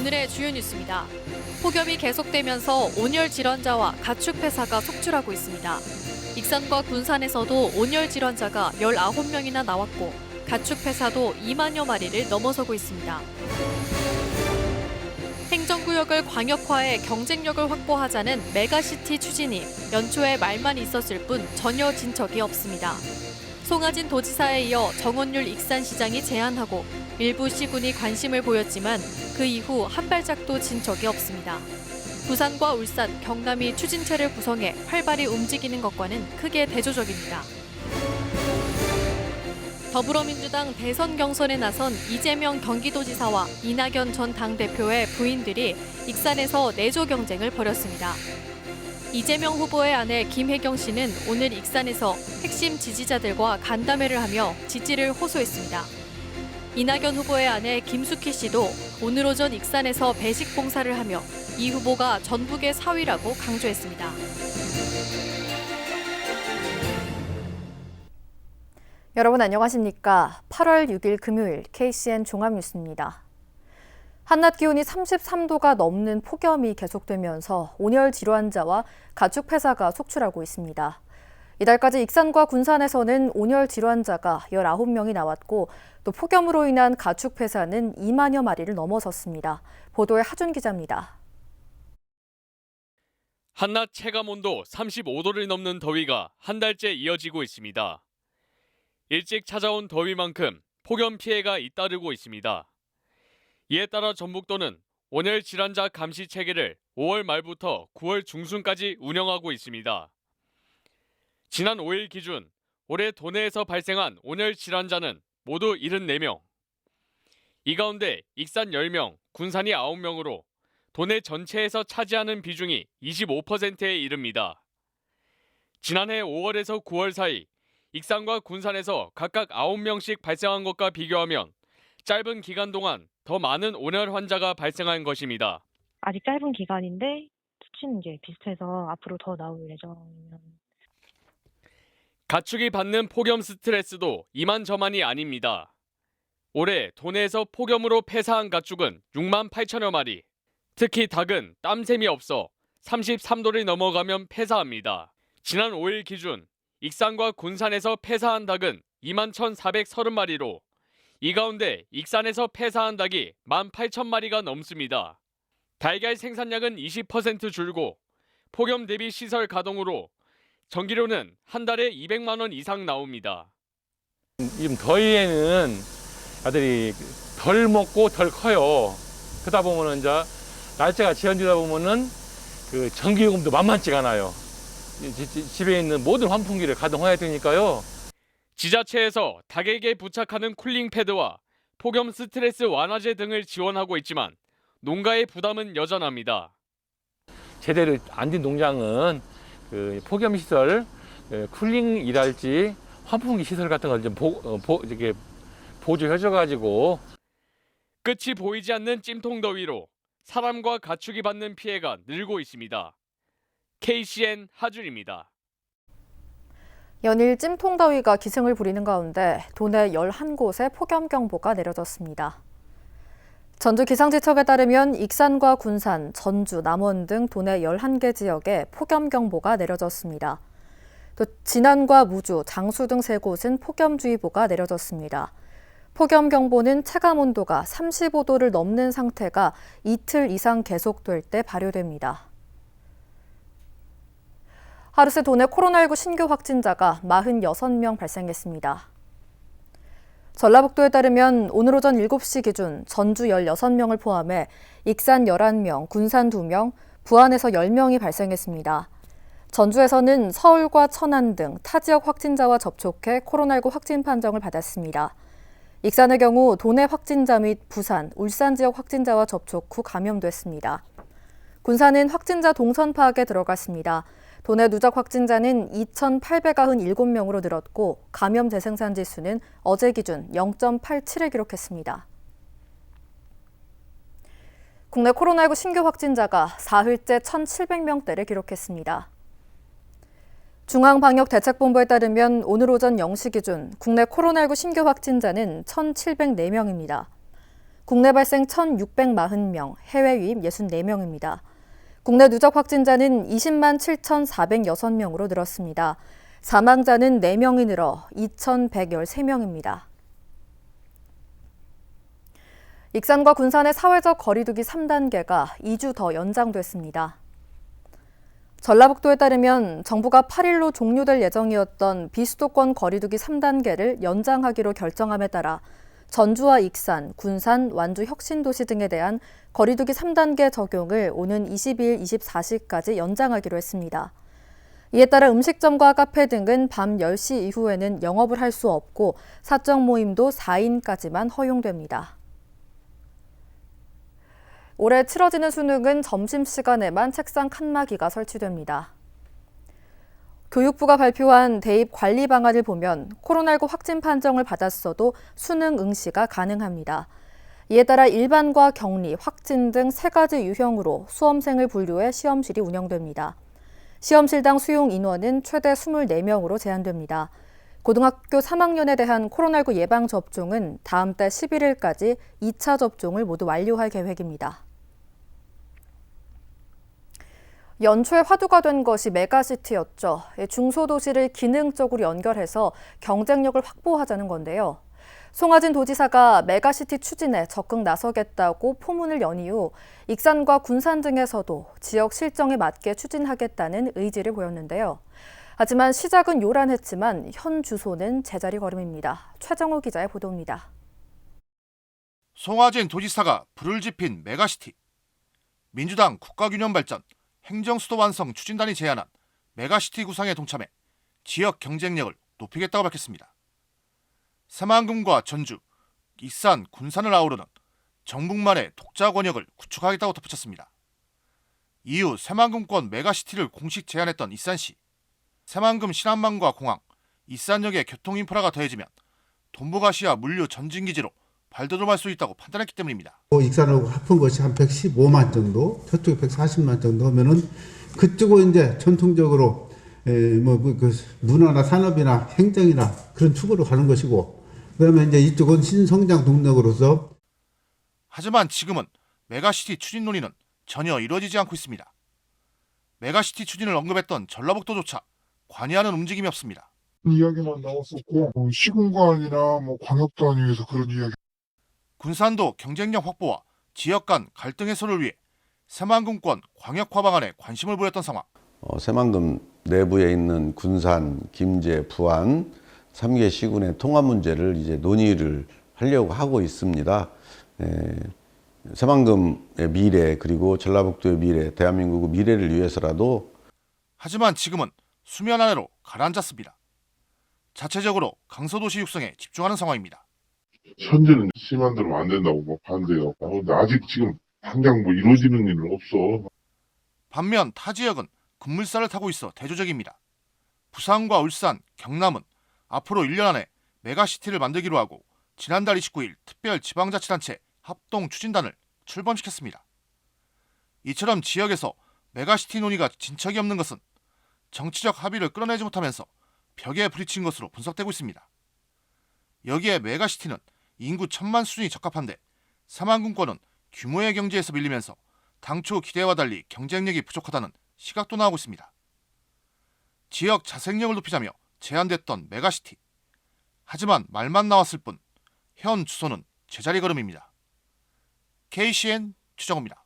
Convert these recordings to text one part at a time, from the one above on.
오늘의 주요 뉴스입니다. 폭염이 계속되면서 온열 질환자와 가축 폐사가 속출하고 있습니다. 익산과 군산에서도 온열 질환자가 19명이나 나왔고 가축 폐사도 2만여 마리를 넘어서고 있습니다. 행정구역을 광역화해 경쟁력을 확보하자는 메가시티 추진이 연초에 말만 있었을 뿐 전혀 진척이 없습니다. 송하진 도지사에 이어 정원율 익산시장이 제안하고 일부 시군이 관심을 보였지만 그 이후 한 발짝도 진 적이 없습니다. 부산과 울산, 경남이 추진체를 구성해 활발히 움직이는 것과는 크게 대조적입니다. 더불어민주당 대선 경선에 나선 이재명 경기도지사와 이낙연 전 당대표의 부인들이 익산에서 내조 경쟁을 벌였습니다. 이재명 후보의 아내 김혜경 씨는 오늘 익산에서 핵심 지지자들과 간담회를 하며 지지를 호소했습니다. 이낙연 후보의 아내 김숙희 씨도 오늘 오전 익산에서 배식 봉사를 하며 이 후보가 전북의 사위라고 강조했습니다. 여러분 안녕하십니까? 8월 6일 금요일 KCN 종합뉴스입니다. 한낮 기온이 33도가 넘는 폭염이 계속되면서 온열 질환자와 가축 폐사가 속출하고 있습니다. 이달까지 익산과 군산에서는 온열 질환자가 19명이 나왔고 또 폭염으로 인한 가축 폐사는 2만여 마리를 넘어섰습니다. 보도에 하준 기자입니다. 한낮 체감온도 35도를 넘는 더위가 한 달째 이어지고 있습니다. 일찍 찾아온 더위만큼 폭염 피해가 잇따르고 있습니다. 이에 따라 전북도는 온열 질환자 감시 체계를 5월 말부터 9월 중순까지 운영하고 있습니다. 지난 5일 기준 올해 도내에서 발생한 온열 질환자는 모두 74명. 이 가운데 익산 10명, 군산이 9명으로 도내 전체에서 차지하는 비중이 25%에 이릅니다. 지난해 5월에서 9월 사이 익산과 군산에서 각각 9명씩 발생한 것과 비교하면 짧은 기간 동안 더 많은 온열 환자가 발생한 것입니다. 아직 짧은 기간인데 수치는 이제 비슷해서 앞으로 더 나올 예정이면. 가축이 받는 폭염 스트레스도 이만저만이 아닙니다. 올해 도내에서 폭염으로 폐사한 가축은 6만 8천여 마리. 특히 닭은 땀샘이 없어 33도를 넘어가면 폐사합니다. 지난 5일 기준 익산과 군산에서 폐사한 닭은 2만 1,430마리로 이 가운데 익산에서 폐사한 닭이 1만 8천 마리가 넘습니다. 달걀 생산량은 20% 줄고 폭염 대비 시설 가동으로 전기료는 한 달에 200만 원 이상 나옵니다. 지금 더위에는 아들이 덜 먹고 덜 커요. 그러다 보면은 이제 날짜가 지연되다 보면은 그 전기요금도 만만치가 않아요. 집에 있는 모든 환풍기를 가동해야 되니까요. 지자체에서 닭에게 부착하는 쿨링 패드와 폭염 스트레스 완화제 등을 지원하고 있지만 농가의 부담은 여전합니다. 제대로 안 된 농장은 그 폭염 시설, 쿨링이랄지 환풍기 시설 같은 걸 좀 보조해줘가지고. 끝이 보이지 않는 찜통 더위로 사람과 가축이 받는 피해가 늘고 있습니다. KCN 하준입니다. 연일 찜통 더위가 기승을 부리는 가운데 도내 11곳에 폭염경보가 내려졌습니다. 전주 기상지청에 따르면 익산과 군산, 전주, 남원 등 도내 11개 지역에 폭염경보가 내려졌습니다. 또 진안과 무주, 장수 등 3곳은 폭염주의보가 내려졌습니다. 폭염경보는 체감온도가 35도를 넘는 상태가 이틀 이상 계속될 때 발효됩니다. 하루 새 도내 코로나19 신규 확진자가 46명 발생했습니다. 전라북도에 따르면 오늘 오전 7시 기준 전주 16명을 포함해 익산 11명, 군산 2명, 부안에서 10명이 발생했습니다. 전주에서는 서울과 천안 등 타 지역 확진자와 접촉해 코로나19 확진 판정을 받았습니다. 익산의 경우 도내 확진자 및 부산, 울산 지역 확진자와 접촉 후 감염됐습니다. 군산은 확진자 동선 파악에 들어갔습니다. 도내 누적 확진자는 2,897명으로 늘었고 감염 재생산 지수는 어제 기준 0.87을 기록했습니다. 국내 코로나19 신규 확진자가 4일째 1,700명대를 기록했습니다. 중앙방역대책본부에 따르면 오늘 오전 0시 기준 국내 코로나19 신규 확진자는 1,704명입니다. 국내 발생 1,640명, 해외 유입 64명입니다. 국내 누적 확진자는 20만 7,406명으로 늘었습니다. 사망자는 4명이 늘어 2,113명입니다. 익산과 군산의 사회적 거리두기 3단계가 2주 더 연장됐습니다. 전라북도에 따르면 정부가 8일로 종료될 예정이었던 비수도권 거리두기 3단계를 연장하기로 결정함에 따라 전주와 익산, 군산, 완주 혁신도시 등에 대한 거리두기 3단계 적용을 오는 22일 24시까지 연장하기로 했습니다. 이에 따라 음식점과 카페 등은 밤 10시 이후에는 영업을 할 수 없고 사적 모임도 4인까지만 허용됩니다. 올해 치러지는 수능은 점심시간에만 책상 칸막이가 설치됩니다. 교육부가 발표한 대입 관리 방안을 보면 코로나19 확진 판정을 받았어도 수능 응시가 가능합니다. 이에 따라 일반과 격리, 확진 등 3가지 유형으로 수험생을 분류해 시험실이 운영됩니다. 시험실당 수용 인원은 최대 24명으로 제한됩니다. 고등학교 3학년에 대한 코로나19 예방접종은 다음 달 11일까지 2차 접종을 모두 완료할 계획입니다. 연초에 화두가 된 것이 메가시티였죠. 중소도시를 기능적으로 연결해서 경쟁력을 확보하자는 건데요. 송하진 도지사가 메가시티 추진에 적극 나서겠다고 포문을 연 이후 익산과 군산 등에서도 지역 실정에 맞게 추진하겠다는 의지를 보였는데요. 하지만 시작은 요란했지만 현 주소는 제자리 걸음입니다. 최정호 기자의 보도입니다. 송하진 도지사가 불을 지핀 메가시티. 민주당 국가균형발전 행정수도 완성 추진단이 제안한 메가시티 구상에 동참해 지역 경쟁력을 높이겠다고 밝혔습니다. 새만금과 전주, 익산, 군산을 아우르는 정북만의 독자 권역을 구축하겠다고 덧붙였습니다. 이후 새만금권 메가시티를 공식 제안했던 익산시. 새만금 신안망과 공항, 익산역의 교통인프라가 더해지면 동북아시아 물류 전진기지로 발돋움할 수 있다고 판단했기 때문입니다. 익산하고 합한 것이 한 115만 정도, 저쪽에 140만 정도 하면은 그쪽은 이제 전통적으로 문화나 산업이나 행정이나 그런 축으로 가는 것이고, 그다음에 이제 이쪽은 신성장 동력으로서. 하지만 지금은 메가시티 추진 논의는 전혀 이루어지지 않고 있습니다. 메가시티 추진을 언급했던 전라북도조차 관여하는 움직임이 없습니다. 이야기만 나왔었고 시군관이나 광역 단위에서 그런 이야기. 군산도 경쟁력 확보와 지역 간 갈등 해소를 위해 새만금권 광역화 방안에 관심을 보였던 상황. 새만금 내부에 있는 군산, 김제, 부안 3개 시군의 통합 문제를 이제 논의를 하려고 하고 있습니다. 새만금의 미래 그리고 전라북도의 미래, 대한민국의 미래를 위해서라도. 하지만 지금은 수면 아래로 가라앉았습니다. 자체적으로 강서도시 육성에 집중하는 상황입니다. 현재는 심한 대로 안 된다고 반대가. 근데 아직 지금 당장 이루어지는 일은 없어. 반면 타 지역은 급물살을 타고 있어 대조적입니다. 부산과 울산, 경남은 앞으로 1년 안에 메가시티를 만들기로 하고 지난달 29일 특별 지방자치단체 합동 추진단을 출범시켰습니다. 이처럼 지역에서 메가시티 논의가 진척이 없는 것은 정치적 합의를 끌어내지 못하면서 벽에 부딪힌 것으로 분석되고 있습니다. 여기에 메가시티는 인구 1,000만 수준이 적합한데 새만금권은 규모의 경제에서 밀리면서 당초 기대와 달리 경쟁력이 부족하다는 시각도 나오고 있습니다. 지역 자생력을 높이자며 제안됐던 메가시티. 하지만 말만 나왔을 뿐 현 주소는 제자리 걸음입니다. KCN 추정호입니다.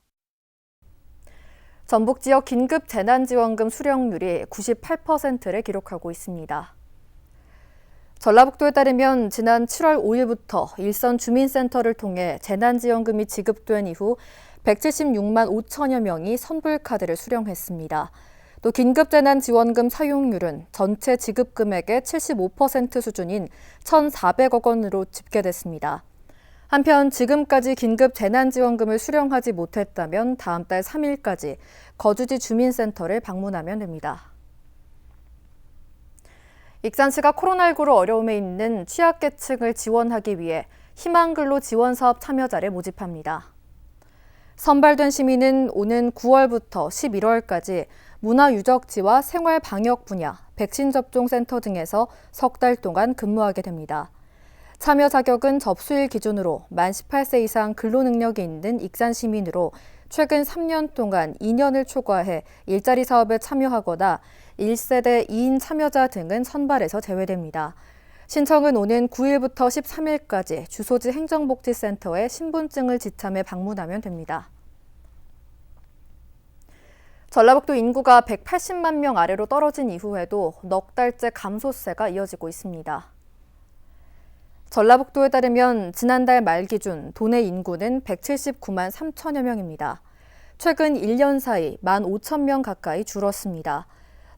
전북 지역 긴급 재난지원금 수령률이 98%를 기록하고 있습니다. 전라북도에 따르면 지난 7월 5일부터 일선 주민센터를 통해 재난지원금이 지급된 이후 176만 5천여 명이 선불카드를 수령했습니다. 또 긴급재난지원금 사용률은 전체 지급금액의 75% 수준인 1,400억 원으로 집계됐습니다. 한편 지금까지 긴급재난지원금을 수령하지 못했다면 다음 달 3일까지 거주지 주민센터를 방문하면 됩니다. 익산시가 코로나19로 어려움에 있는 취약계층을 지원하기 위해 희망근로 지원사업 참여자를 모집합니다. 선발된 시민은 오는 9월부터 11월까지 문화유적지와 생활방역 분야, 백신 접종센터 등에서 석 달 동안 근무하게 됩니다. 참여 자격은 접수일 기준으로 만 18세 이상 근로능력이 있는 익산 시민으로 최근 3년 동안 2년을 초과해 일자리 사업에 참여하거나 1세대 2인 참여자 등은 선발에서 제외됩니다. 신청은 오는 9일부터 13일까지 주소지 행정복지센터에 신분증을 지참해 방문하면 됩니다. 전라북도 인구가 180만 명 아래로 떨어진 이후에도 넉 달째 감소세가 이어지고 있습니다. 전라북도에 따르면 지난달 말 기준 도내 인구는 179만 3천여 명입니다. 최근 1년 사이 1만 5천 명 가까이 줄었습니다.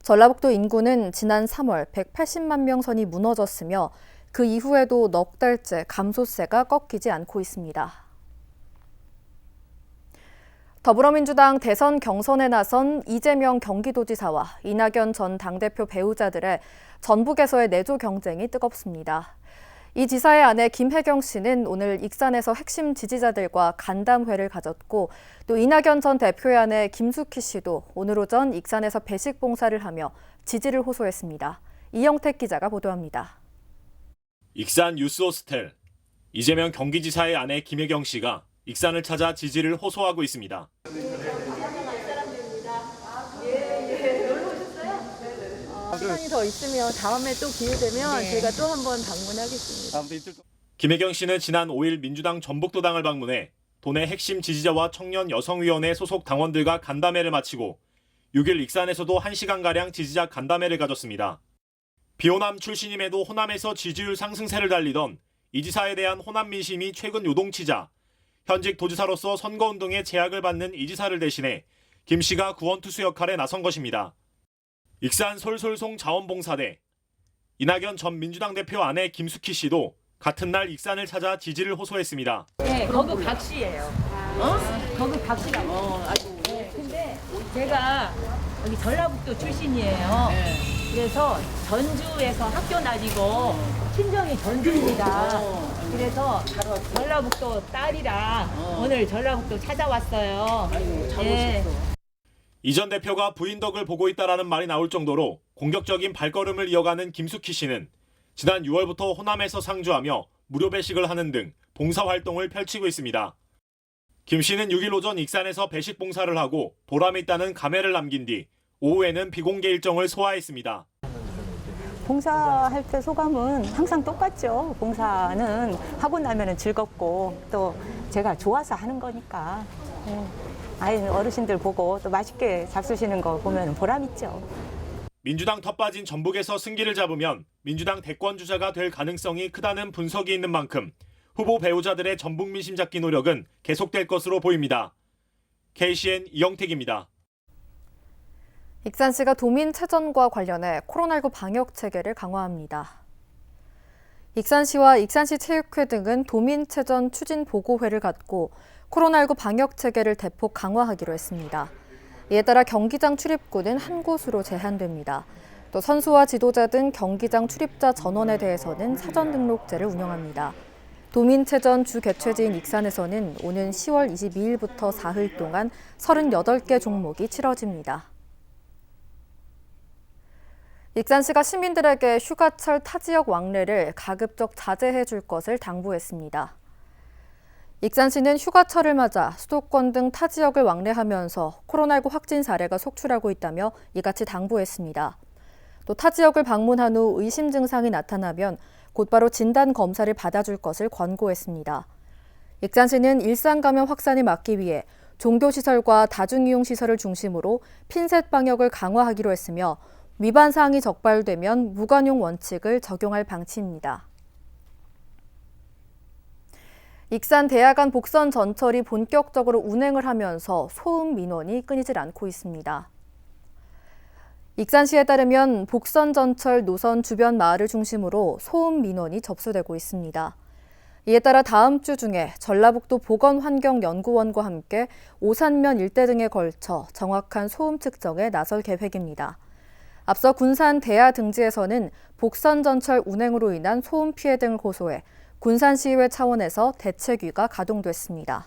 전라북도 인구는 지난 3월 180만 명 선이 무너졌으며 그 이후에도 넉 달째 감소세가 꺾이지 않고 있습니다. 더불어민주당 대선 경선에 나선 이재명 경기도지사와 이낙연 전 당대표 배우자들의 전북에서의 내조 경쟁이 뜨겁습니다. 이 지사의 아내 김혜경 씨는 오늘 익산에서 핵심 지지자들과 간담회를 가졌고 또 이낙연 전 대표의 아내 김숙희 씨도 오늘 오전 익산에서 배식 봉사를 하며 지지를 호소했습니다. 이영택 기자가 보도합니다. 익산 유스호스텔, 이재명 경기지사의 아내 김혜경 씨가 익산을 찾아 지지를 호소하고 있습니다. 시간이 더 있으면 다음에 또 기회 되면 제가 또 한번 방문하겠습니다. 김혜경 씨는 지난 5일 민주당 전북도당을 방문해 도내 핵심 지지자와 청년 여성위원회 소속 당원들과 간담회를 마치고 6일 익산에서도 1시간가량 지지자 간담회를 가졌습니다. 비호남 출신임에도 호남에서 지지율 상승세를 달리던 이 지사에 대한 호남 민심이 최근 요동치자 현직 도지사로서 선거운동에 제약을 받는 이 지사를 대신해 김 씨가 구원투수 역할에 나선 것입니다. 익산 솔솔송 자원봉사대, 이낙연 전 민주당 대표 아내 김숙희 씨도 같은 날 익산을 찾아 지지를 호소했습니다. 네, 거기 박 씨예요. 거기 박 씨라고. 아이고. 네, 근데 제가 여기 전라북도 출신이에요. 그래서 전주에서 학교 다니고 친정이 전주입니다. 그래서 전라북도 딸이라 오늘 전라북도 찾아왔어요. 네. 이 전 대표가 부인 덕을 보고 있다라는 말이 나올 정도로 공격적인 발걸음을 이어가는 김숙희 씨는 지난 6월부터 호남에서 상주하며 무료 배식을 하는 등 봉사활동을 펼치고 있습니다. 김 씨는 6일 오전 익산에서 배식 봉사를 하고 보람이 있다는 감회를 남긴 뒤 오후에는 비공개 일정을 소화했습니다. 봉사할 때 소감은 항상 똑같죠. 봉사는 하고 나면 즐겁고 또 제가 좋아서 하는 거니까. 어르신들 보고 또 맛있게 잡수시는 거 보면 보람 있죠. 민주당 텃빠진 전북에서 승기를 잡으면 민주당 대권 주자가 될 가능성이 크다는 분석이 있는 만큼 후보 배우자들의 전북 민심 잡기 노력은 계속될 것으로 보입니다. KCN 이영택입니다. 익산시가 도민체전과 관련해 코로나19 방역 체계를 강화합니다. 익산시와 익산시 체육회 등은 도민체전 추진 보고회를 갖고 코로나19 방역 체계를 대폭 강화하기로 했습니다. 이에 따라 경기장 출입구는 한 곳으로 제한됩니다. 또 선수와 지도자 등 경기장 출입자 전원에 대해서는 사전 등록제를 운영합니다. 도민체전 주 개최지인 익산에서는 오는 10월 22일부터 사흘 동안 38개 종목이 치러집니다. 익산시가 시민들에게 휴가철 타지역 왕래를 가급적 자제해 줄 것을 당부했습니다. 익산시는 휴가철을 맞아 수도권 등 타 지역을 왕래하면서 코로나19 확진 사례가 속출하고 있다며 이같이 당부했습니다. 또 타 지역을 방문한 후 의심 증상이 나타나면 곧바로 진단 검사를 받아줄 것을 권고했습니다. 익산시는 일상 감염 확산을 막기 위해 종교시설과 다중이용시설을 중심으로 핀셋 방역을 강화하기로 했으며 위반 사항이 적발되면 무관용 원칙을 적용할 방침입니다. 익산 대야간 복선 전철이 본격적으로 운행을 하면서 소음 민원이 끊이질 않고 있습니다. 익산시에 따르면 복선 전철 노선 주변 마을을 중심으로 소음 민원이 접수되고 있습니다. 이에 따라 다음 주 중에 전라북도 보건환경연구원과 함께 오산면 일대 등에 걸쳐 정확한 소음 측정에 나설 계획입니다. 앞서 군산 대야 등지에서는 복선 전철 운행으로 인한 소음 피해 등을 고소해 군산시의회 차원에서 대책위가 가동됐습니다.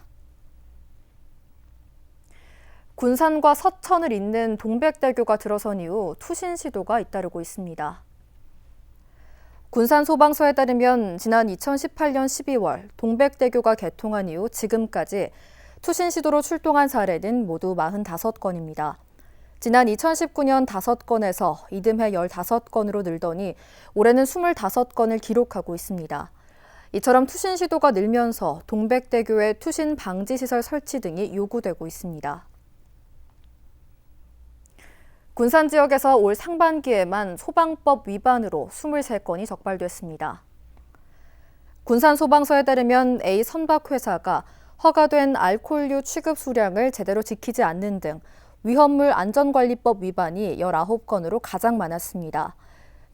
군산과 서천을 잇는 동백대교가 들어선 이후 투신 시도가 잇따르고 있습니다. 군산소방서에 따르면 지난 2018년 12월 동백대교가 개통한 이후 지금까지 투신 시도로 출동한 사례는 모두 45건입니다. 지난 2019년 5건에서 이듬해 15건으로 늘더니 올해는 25건을 기록하고 있습니다. 이처럼 투신 시도가 늘면서 동백대교에 투신 방지 시설 설치 등이 요구되고 있습니다. 군산 지역에서 올 상반기에만 소방법 위반으로 23건이 적발됐습니다. 군산소방서에 따르면 A 선박회사가 허가된 알코올류 취급 수량을 제대로 지키지 않는 등 위험물 안전관리법 위반이 19건으로 가장 많았습니다.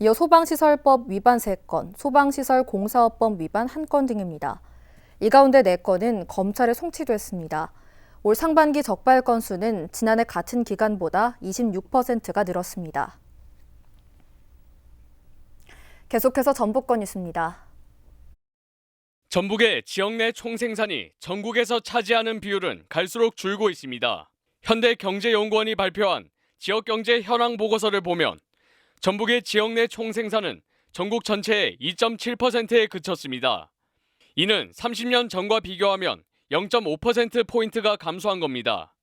이어 소방시설법 위반 3건, 소방시설 공사업법 위반 1건 등입니다. 이 가운데 4건은 검찰에 송치됐습니다. 올 상반기 적발 건수는 지난해 같은 기간보다 26%가 늘었습니다. 계속해서 전북권 뉴스입니다. 전북의 지역 내 총생산이 전국에서 차지하는 비율은 갈수록 줄고 있습니다. 현대경제연구원이 발표한 지역경제 현황 보고서를 보면 전북의 지역 내 총생산은 전국 전체의 2.7%에 그쳤습니다. 이는 30년 전과 비교하면 0.5%포인트가 감소한 겁니다.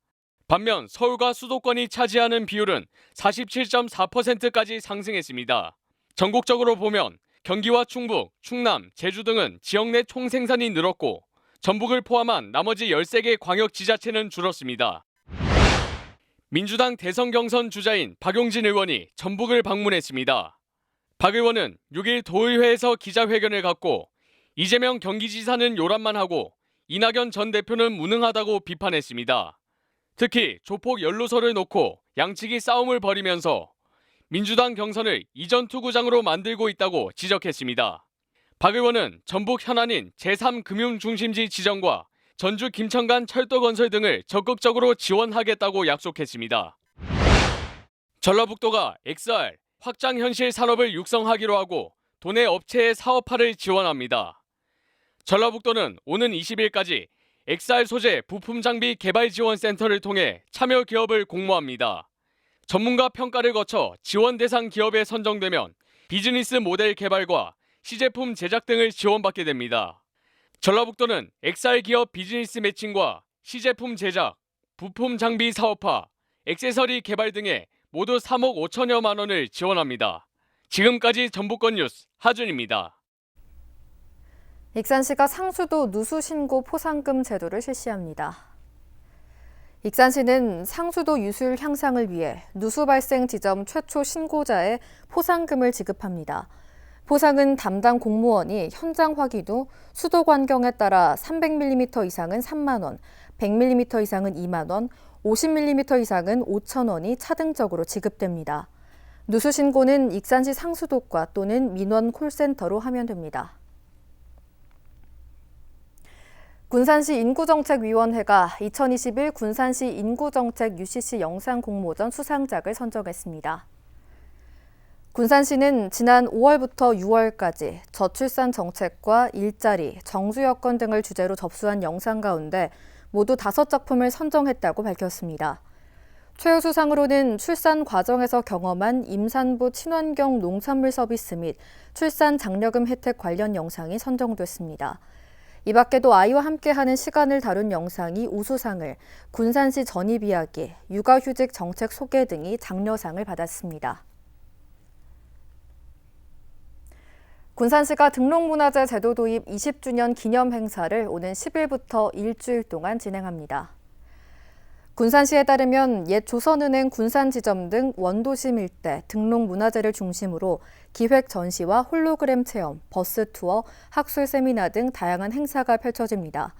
반면 서울과 수도권이 차지하는 비율은 47.4%까지 상승했습니다. 전국적으로 보면 경기와 충북, 충남, 제주 등은 지역 내 총생산이 늘었고 전북을 포함한 나머지 13개 광역지자체는 줄었습니다. 민주당 대선 경선 주자인 박용진 의원이 전북을 방문했습니다. 박 의원은 6일 도의회에서 기자회견을 갖고 이재명 경기지사는 요란만 하고 이낙연 전 대표는 무능하다고 비판했습니다. 특히 조폭 연루설을 놓고 양측이 싸움을 벌이면서 민주당 경선을 이전투구장으로 만들고 있다고 지적했습니다. 박 의원은 전북 현안인 제3금융중심지 지정과 전주 김천간 철도건설 등을 적극적으로 지원하겠다고 약속했습니다. 전라북도가 XR, 확장현실 산업을 육성하기로 하고 도내 업체의 사업화를 지원합니다. 전라북도는 오는 20일까지 XR 소재 부품 장비 개발 지원 센터를 통해 참여 기업을 공모합니다. 전문가 평가를 거쳐 지원 대상 기업에 선정되면 비즈니스 모델 개발과 시제품 제작 등을 지원받게 됩니다. 전라북도는 XR 기업 비즈니스 매칭과 시제품 제작, 부품 장비 사업화, 액세서리 개발 등에 모두 3억 5천여만 원을 지원합니다. 지금까지 전북권 뉴스 하준입니다. 익산시가 상수도 누수 신고 포상금 제도를 실시합니다. 익산시는 상수도 유수율 향상을 위해 누수 발생 지점 최초 신고자에 포상금을 지급합니다. 포상은 담당 공무원이 현장 확인 후 수도 환경에 따라 300mm 이상은 3만 원, 100mm 이상은 2만 원, 50mm 이상은 5천 원이 차등적으로 지급됩니다. 누수 신고는 익산시 상수도과 또는 민원 콜센터로 하면 됩니다. 군산시 인구정책위원회가 2021 군산시 인구정책 UCC 영상 공모전 수상작을 선정했습니다. 군산시는 지난 5월부터 6월까지 저출산 정책과 일자리, 정수 여건 등을 주제로 접수한 영상 가운데 모두 5작품을 선정했다고 밝혔습니다. 최우수상으로는 출산 과정에서 경험한 임산부 친환경 농산물 서비스 및 출산 장려금 혜택 관련 영상이 선정됐습니다. 이 밖에도 아이와 함께하는 시간을 다룬 영상이 우수상을, 군산시 전입 이야기, 육아휴직 정책 소개 등이 장려상을 받았습니다. 군산시가 등록문화재 제도 도입 20주년 기념 행사를 오는 10일부터 일주일 동안 진행합니다. 군산시에 따르면 옛 조선은행 군산지점 등 원도심 일대 등록문화재를 중심으로 기획 전시와 홀로그램 체험, 버스 투어, 학술 세미나 등 다양한 행사가 펼쳐집니다.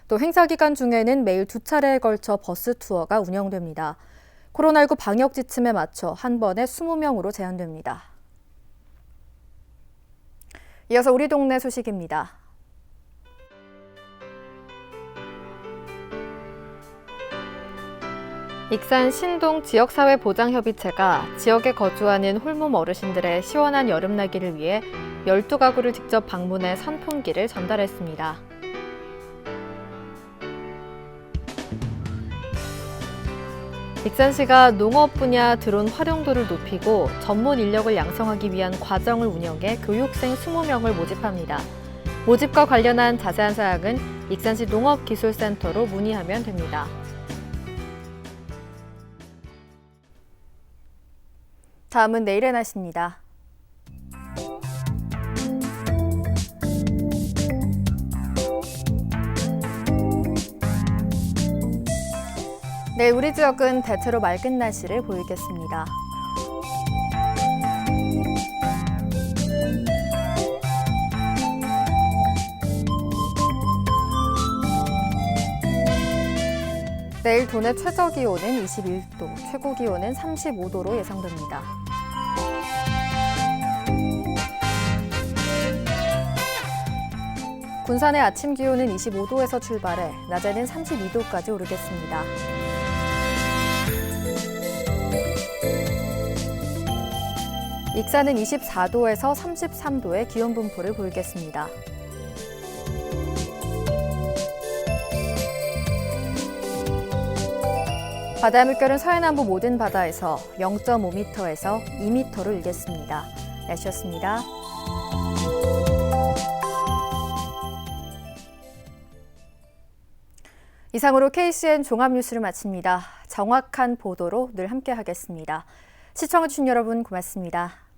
또 행사 기간 중에는 매일 2차례에 걸쳐 버스 투어가 운영됩니다. 코로나19 방역 지침에 맞춰 한 번에 20명으로 제한됩니다. 이어서 우리 동네 소식입니다. 익산 신동 지역사회보장협의체가 지역에 거주하는 홀몸 어르신들의 시원한 여름나기를 위해 12가구를 직접 방문해 선풍기를 전달했습니다. 익산시가 농업 분야 드론 활용도를 높이고 전문 인력을 양성하기 위한 과정을 운영해 교육생 20명을 모집합니다. 모집과 관련한 자세한 사항은 익산시 농업기술센터로 문의하면 됩니다. 다음은 내일의 날씨입니다. 내일 우리 지역은 대체로 맑은 날씨를 보이겠습니다. 내일 도내 최저 기온은 21도, 최고 기온은 35도로 예상됩니다. 군산의 아침 기온은 25도에서 출발해 낮에는 32도까지 오르겠습니다. 익산은 24도에서 33도의 기온 분포를 보이겠습니다. 바다 물결은 서해남부 모든 바다에서 0.5m에서 2m로 일겠습니다. 날씨였습니다. 이상으로 KCN 종합뉴스를 마칩니다. 정확한 보도로 늘 함께하겠습니다. 시청해주신 여러분 고맙습니다.